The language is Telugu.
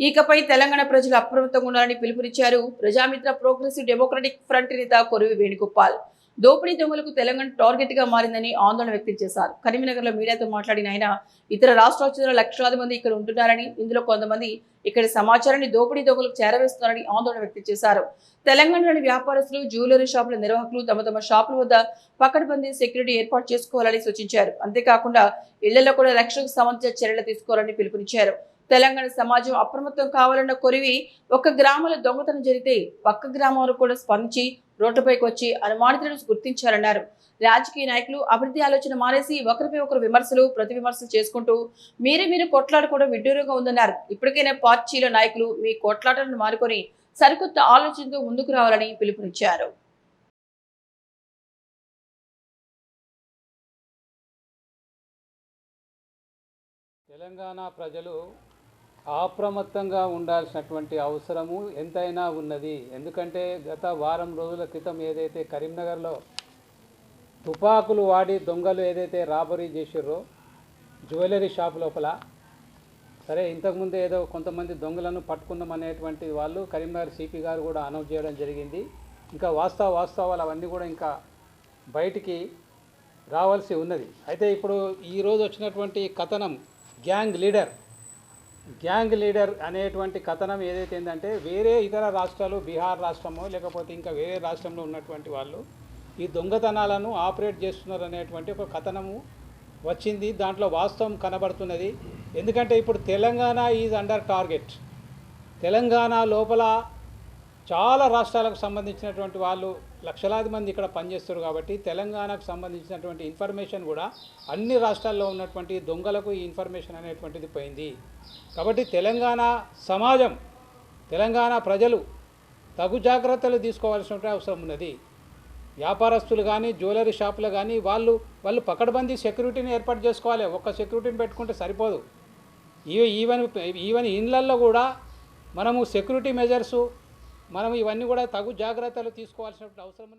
ఇకపై తెలంగాణ ప్రజలు అప్రమత్తంగా ఉండాలని పిలుపునిచ్చారు ప్రజామిత్ర ప్రోగ్రెసివ్ డెమోక్రటిక్ ఫ్రంట్ నేత కొరివి వేణుగోపాల్. దోపిడీ దొంగలకు తెలంగాణ టార్గెట్ గా మారిందని ఆందోళన వ్యక్తం చేశారు. కరీంనగర్ లో మీడియాతో మాట్లాడిన ఆయన ఇతర రాష్ట్రాల చెందిన లక్షలాది మంది ఇక్కడ ఉంటున్నారని, ఇందులో కొంతమంది ఇక్కడి సమాచారాన్ని దోపిడీ దొంగలకు చేరవేస్తున్నారని ఆందోళన వ్యక్తం చేశారు. తెలంగాణలోని వ్యాపారస్తులు, జ్యువెలరీ షాపుల నిర్వాహకులు తమ తమ షాపుల వద్ద పకడ్బందీ సెక్యూరిటీ ఏర్పాటు చేసుకోవాలని సూచించారు. అంతేకాకుండా ఇళ్లలో కూడా రక్షణకు సంబంధించిన చర్యలు తీసుకోవాలని పిలుపునిచ్చారు. తెలంగాణ సమాజం అప్రమత్తం కావాలన్న కొరివి, ఒక గ్రామంలో దొంగతనం జరిగితే పక్క గ్రామాలు కూడా స్పందించి రోడ్లపైకి వచ్చి అనుమానితులను గుర్తించారన్నారు. రాజకీయ నాయకులు అభివృద్ధి ఆలోచన మానేసి ఒకరిపై ఒకరు విమర్శలు, ప్రతి విమర్శలు చేసుకుంటూ మీరు కొట్లాడుకోవడం విడ్డూరంగా ఉందన్నారు. ఇప్పటికైనా పార్టీల నాయకులు మీ కొట్లాటలను మానుకొని సరికొత్త ఆలోచనతో ముందుకు రావాలని పిలుపునిచ్చారు. తెలంగాణ ప్రజలు అప్రమత్తంగా ఉండాల్సినటువంటి అవసరము ఎంతైనా ఉన్నది. ఎందుకంటే గత వారం రోజుల క్రితం ఏదైతే కరీంనగర్లో తుపాకులు వాడి దొంగలు ఏదైతే రాబరీ చేసిర్రో జ్యువెలరీ షాప్ లోపల, సరే ఇంతకుముందు ఏదో కొంతమంది దొంగలను పట్టుకున్నామనేటువంటి వాళ్ళు కరీంనగర్ సిపి గారు కూడా అనౌన్స్ చేయడం జరిగింది. ఇంకా వాస్తవాలు అవన్నీ కూడా ఇంకా బయటికి రావాల్సి ఉన్నది. అయితే ఇప్పుడు ఈరోజు వచ్చినటువంటి కథనం గ్యాంగ్ లీడర్ అనేటువంటి కథనం ఏదైతే ఏంటంటే, వేరే ఇతర రాష్ట్రాలు, బీహార్ రాష్ట్రమో లేకపోతే ఇంకా వేరే రాష్ట్రంలో ఉన్నటువంటి వాళ్ళు ఈ దొంగతనాలను ఆపరేట్ చేస్తున్నారు అనేటువంటి ఒక కథనము వచ్చింది. దాంట్లో వాస్తవం కనబడుతున్నది. ఎందుకంటే ఇప్పుడు Telangana is under target. Telangana లోపల చాలా రాష్ట్రాలకు సంబంధించినటువంటి వాళ్ళు లక్షలాది మంది ఇక్కడ పనిచేస్తారు. కాబట్టి తెలంగాణకు సంబంధించినటువంటి ఇన్ఫర్మేషన్ కూడా అన్ని రాష్ట్రాల్లో ఉన్నటువంటి దొంగలకు ఈ ఇన్ఫర్మేషన్ అనేటువంటిది పోయింది. కాబట్టి తెలంగాణ సమాజం, తెలంగాణ ప్రజలు తగు జాగ్రత్తలు తీసుకోవాల్సిన అవసరం ఉన్నది. వ్యాపారస్తులు కానీ, జ్యువెలరీ షాపులు కానీ వాళ్ళు పకడ్బందీ సెక్యూరిటీని ఏర్పాటు చేసుకోవాలి. ఒక్క సెక్యూరిటీని పెట్టుకుంటే సరిపోదు. ఈవెన్ ఇళ్లల్లో కూడా మనము సెక్యూరిటీ మెజర్సు, మనం ఇవన్నీ కూడా తగు జాగ్రత్తలు తీసుకోవాల్సిన అవసరం ఉన్నది.